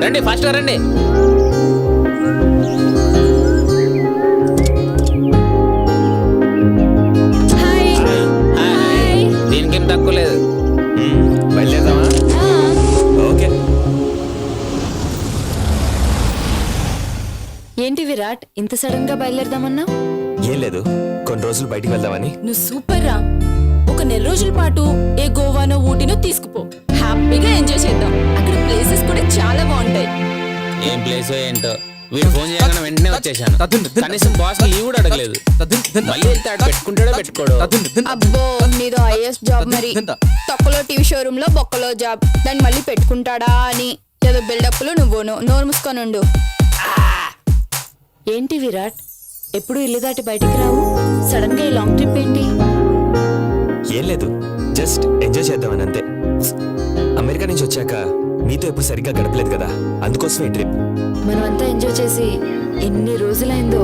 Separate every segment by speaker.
Speaker 1: రండి ఫాస్ట్ రండి. దీనికేం తక్కువ లేదు.
Speaker 2: బయలుదేరదామా? ఓకే.
Speaker 3: ఏంటి విరాట్, ఇంత సడన్ గా బయలుదేరదామన్నా?
Speaker 2: ఏం లేదు, కొన్ని రోజులు బయటికి వెళ్దామని.
Speaker 3: నువ్వు సూపర్ రా. ఒక నెల రోజుల పాటు ఏ గోవానో ఊటీనో తీసుకుపో, హ్యాపీగా ఎంజాయ్ చేద్దాం. అక్కడ ప్లేసెస్ కూడా చాలా బాగుంటాయి.
Speaker 1: ఏం ప్లేస్ ఏంటో. వీడు ఫోన్ చేయగానే వెంటనే వచ్చేసాను. కనీసం బాస్ లీవ్ కూడా అడగలేదు. మళ్ళీ వెళ్తే ఆడు పెట్టుకుంటాడో పెట్టుకోడు.
Speaker 4: అబ్బో, నీదో ఐఎస్ జాబ్ మరి. తొక్కలో టీవీ షోరూమ్ లో బొక్కలో జాబ్, దాన్ని మళ్ళీ పెట్టుకుంటాడా అని ఏదో బిల్డప్లు. నువ్వును నోరు మూసుకొని ఉండు.
Speaker 3: ఏంటి విరాట్, ఎప్పుడు ఇల్లు దాటి బయటికి రావు? సడన్ గా ఈ లాంగ్ ట్రిప్ ఏంటి?
Speaker 2: ఏం లేదు, జస్ట్ ఎంజాయ్ చేద్దామని అంతే. అమెరికా నుంచి వచ్చాక మీతో ఎప్పుడు సరిగ్గా గడపలేదు కదా, అందుకోసమే ట్రిప్.
Speaker 3: మనమంతా ఎంజాయ్ చేసి ఎన్ని రోజులైందో.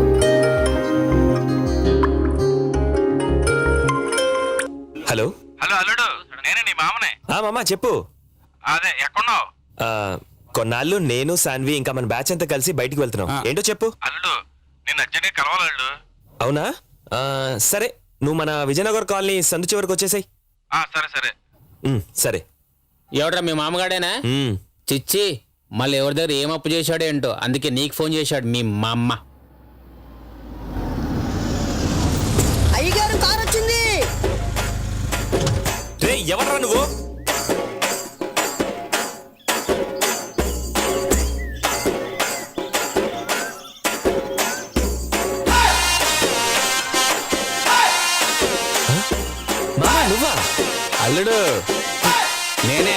Speaker 2: హలో
Speaker 5: హలో అల్లుడు, నేనే నీ మామనే.
Speaker 2: మామా చెప్పు.
Speaker 5: అదే ఎక్కడున్నావు?
Speaker 2: కొన్నాళ్ళు నేను సాన్వి ఇంకా మన బ్యాచ్ అంతా కలిసి బయటికి వెళ్తున్నాం. ఏంటో చెప్పు.
Speaker 5: అల్లుడు, నిన్ను అర్జెంట్గా కలవాలి అల్లుడు.
Speaker 2: అవునా? సరే, నువ్వు మన విజయనగర్ కాలనీ సందు చివరికి వచ్చేసాయి.
Speaker 5: సరే సరే
Speaker 2: సరే.
Speaker 1: ఎవడ్రా మీ మామగాడేనా? చిచ్చి, మళ్ళీ ఎవరి దగ్గర ఏం అప్పు చేశాడో ఏంటో, అందుకే నీకు ఫోన్ చేశాడు మీ మా అమ్మ.
Speaker 6: అయ్యగారు కారు వచ్చింది.
Speaker 2: రే, ఎవర్రా నువ్వు? నువ్వా?
Speaker 1: అల్లుడు నేనే.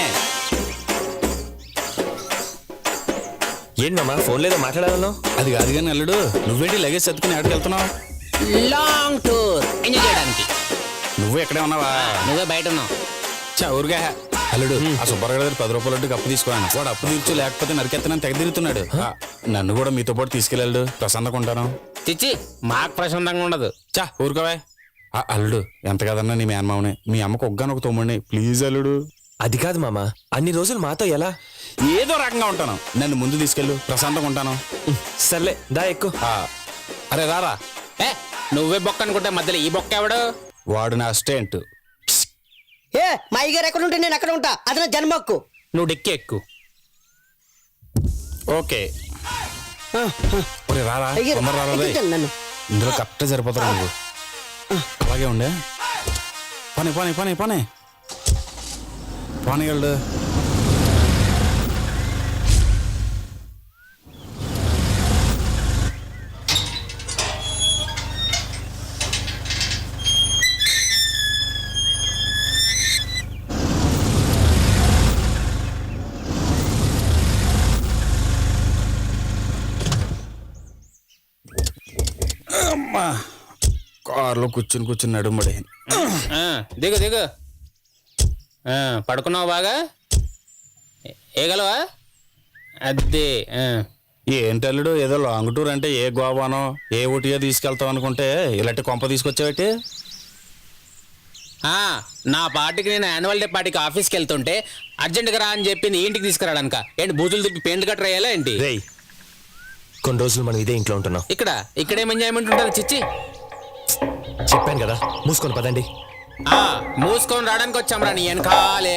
Speaker 2: ఏంటి మామా, ఫోన్ లేదో మాట్లాడాలన్నావు?
Speaker 7: అది కాదు కానీ అల్లుడు, నువ్వేంటి లగేజ్ సర్దుకుని ఎక్కడికి వెళ్తున్నావు?
Speaker 1: లాంగ్ టూర్ ఎంజాయ్ చేయడానికి.
Speaker 7: నువ్వు ఎక్కడే ఉన్నావా?
Speaker 1: నువ్వే బయట ఉన్నావు.
Speaker 7: ఊరుగా అల్లుడు, ఆ సుబ్బారావు దగ్గర 10 రూపాయలు అప్పు తీసుకోను. వాడు అప్పు తీర్చు లేకపోతే నరికెత్తనని తెగ తిరుగుతున్నాడు. నన్ను కూడా మీతో పాటు తీసుకెళ్ళాడు. ప్రశాంతంగా ఉంటాను.
Speaker 1: చిచ్చి, మాకు ప్రశాంతంగా ఉండదు.
Speaker 7: ఊరుకోవా. అల్లుడు, ఎంత కదన్నా నీ మేనమావనే. మీ అమ్మకు ఒగ్గానొక తమ్ముడిని. ప్లీజ్ అల్లుడు.
Speaker 2: అది కాదు మామా, అన్ని రోజులు మాతో ఎలా?
Speaker 7: ఏదో రకంగా ఉంటాను. నన్ను ముందు తీసుకెళ్ళు, ప్రశాంతంగా ఉంటాను.
Speaker 2: సర్లే, దా ఎక్కు.
Speaker 7: అరే రారా.
Speaker 1: నువ్వే బొక్క అనుకుంటే మధ్యలో ఈ బొక్క ఎవడు?
Speaker 7: వాడు నా అసిస్టెంట్.
Speaker 6: ఏ మా అయ్యగారు ఎక్కడ ఉంటే నేను ఎక్కడ ఉంటా, అది నా జన్మక్కు.
Speaker 1: నువ్వు డిక్కి ఎక్కు.
Speaker 7: ఓకే. రారా,
Speaker 6: నన్ను
Speaker 7: ఇందులో కరెక్ట్ సరిపోతారు నువ్వు. అలాగే ఉండే. పని పని పని పని పనిగలడు. అమ్మా, కారులో కూర్చుని నడుమడి.
Speaker 1: దిగు దిగు. పడుకున్నావు బాగా? ఏగలవా? అదే.
Speaker 7: ఏంటల్లుడు, ఏదో లాంగ్ టూర్ అంటే ఏ గోవానో ఏ ఊటియో తీసుకెళ్తావు అనుకుంటే ఇలాంటి కొంప తీసుకొచ్చావేటి?
Speaker 1: నా పార్టీకి నేను యాన్యువల్ డే పార్టీకి ఆఫీస్కి వెళ్తుంటే అర్జెంట్గా రా అని చెప్పి నీ ఇంటికి తీసుకురాడానిక? ఏంటి బూజులు తిప్పి పెయింట్ కట్టర్ అయ్యాలా ఏంటి?
Speaker 2: కొన్ని రోజులు మనం ఇదే ఇంట్లో ఉంటున్నాం.
Speaker 1: ఇక్కడేం ఎంజాయ్మెంట్ ఉంటుంది చిచ్చి?
Speaker 2: చెప్పాను కదా, మూసుకొని పదండి.
Speaker 1: మూసుకొని రావడానికి వచ్చాం రా నీ వెనకాలే.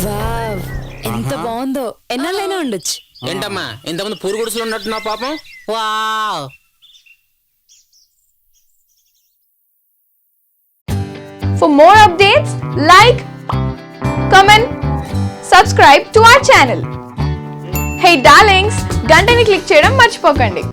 Speaker 3: వావ్, ఎంత బాగుందో. ఎన్నాళ్ళైనా ఉండొచ్చు.
Speaker 1: ఏంటమ్మా, ఇంతకుముందు పూరు గుడిసెలు ఉన్నట్టున్నావు పాపం. Wow.
Speaker 4: For more updates, like, comment, subscribe to our channel. Hey darlings, గంటని click చేయడం మర్చిపోకండి.